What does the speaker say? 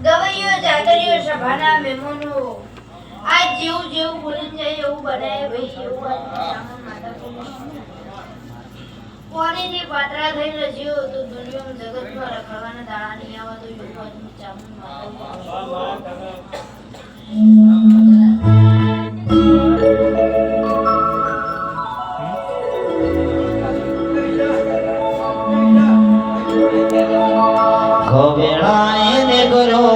ગવૈયો જાગરીઓ સભાના મહેમાનો આ જેવું જેવું બોલીને જાય એવું બનાય ભાઈ એવું કોણીની પાત્રા થઈ રજ્યો તો દુનિયામાં જગતમાં રખડવાના દાણા નહીં આવા તો એવું ચામુંડ ખવેળાએ